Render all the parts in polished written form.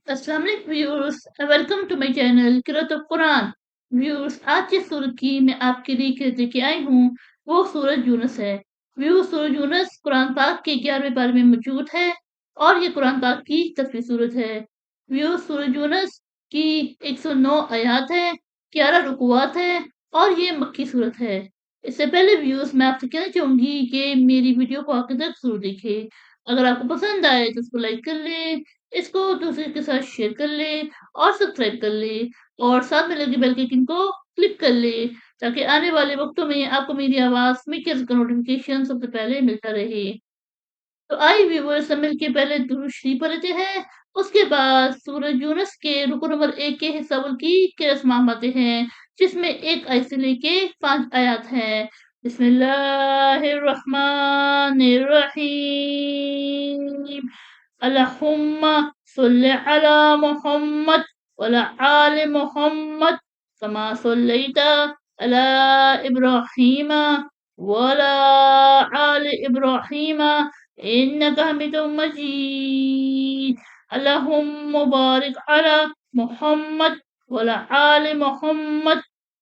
अस्सलाम वालेकुम viewers, welcome to my channel किरात ऑफ कुरान। व्यूअर्स, आज जिस सूरत की मैं आपके लिए खरीद के आई हूँ वो सूरत यूनुस है। व्यूअर्स, सूरत यूनुस कुरान पाक के 11वें पारे में मौजूद है और ये कुरान पाक की 10वीं सूरत है। व्यूअर्स, सूरत यूनुस की 109 आयात है, 11 रुकुआत है और ये मक्की सूरत है। इससे पहले व्यूअर्स, मैं आपसे कहना चाहूंगी कि मेरी वीडियो को आखिर तक जरूर देखें। अगर आपको पसंद आए तो इसको लाइक कर लें, इसको दूसरे के साथ शेयर कर ले और सब्सक्राइब कर ले और साथ में लगे बेल के आइकन को क्लिक कर ले ताकि आने वाले वक्तों में आपको मेरी आवाज में का नोटिफिकेशन सबसे पहले मिलता रहे। तो आई व्यूअर्स, सब मिल के पहले दुरूद शरीफ पढ़ते हैं, उसके बाद सूरज यूनुस के रुकू नंबर 1 के हिस्सावल की रस्मां आते हैं, जिसमें 1 आयत से लेके 5 आयत हैं। बिस्मिल्लाहिर रहमानिर रहीम। अल्लाहुम्मा सल्लि अला मुहम्मद वअला आलि मुहम्मद कमा सल्लैता अला इब्राहीम वअला आलि इब्राहीम इन्नका हमीदुम मजीद। अल्लाहुम्मा बारिक अला मुहम्मद वअला आलि मुहम्मद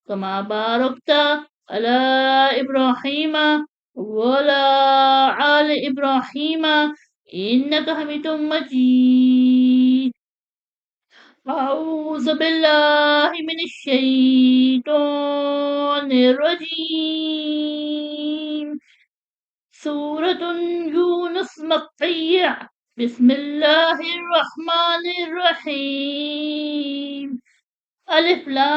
कमा बारकता अला इब्राहीम वअला आलि इब्राहीम इन्नका हमीदुम मजीद। अऊज़ु बिल्लाहि मिनश शैतानिर रजीम। सूरतुन यूनुस मक्किय्या। बिस्मिल्लाहिर रहमानिर रहीम। अलिफ लाम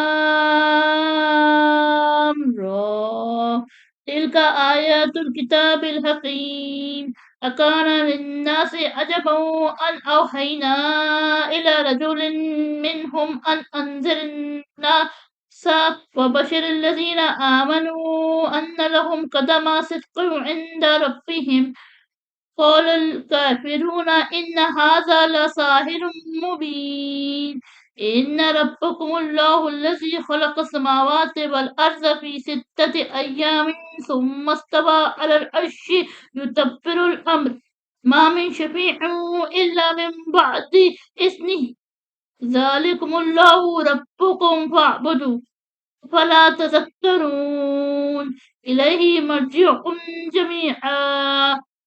रा। तिल्का आयातुल किताबिल हकीम। अकाना लिन्नासि अजबन अन औहैना इला रजुलिन मिनहुम अन अन्जिरन्नास वबशिरिल लज़ीना आमनू अन्न लहुम कदमा सिद्क़िन इंद रब्बिहिम। क़ालल काफ़िरून इन्न हाज़ा लसाहिरुम मुबीन। इन्न रब्बकुमुल्लाहुल्लज़ी ख़लक़स समावाति वल अर्ज़ फ़ी सित्तति अय्यामिन सुम्मा इस्तवा अलल अर्शि युदब्बिरुल अम्र मा मिन शफ़ीइन इल्ला मिन बअदि इज़्निहि ज़ालिकुमुल्लाहु रब्बुकुम फ़अ्बुदूहु अफ़ला तज़क्करून। इलैहि मर्जिउकुम जमीआ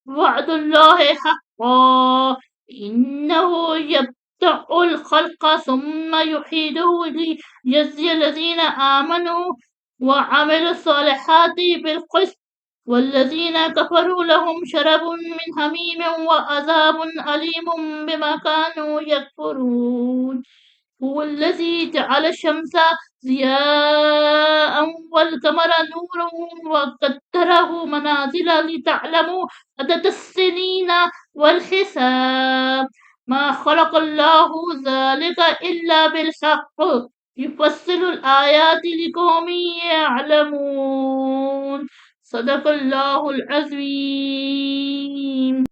वअदुल्लाहि हक़्क़न इन्नहु यब्दअुल ख़ल्क़ सुम्मा युईदुहु लियजज़ियल लज़ीना आमनू वअमिलुस सालिहाति बिल-क़िस्त वल्लज़ीना कफ़रू लहुम शरबुन मिन हमीम वअज़ाबुन अलीमुम बिमा कानू यकफ़ुरून। हुवल्लज़ी जअल अश-शम्स ज़ियाअन वल-क़मर नूरन वक़द्दरहु मनाज़िल लितअलमू अददस-सिनीन वल-हिसाब। मा ख़लक़ल्लाहु ज़ालिका इल्ला बिल-हक़्क़ युफ़स्सिलुल आयाति लिक़ौमिन यअलमून। सदक़ल्लाहुल अज़ीम।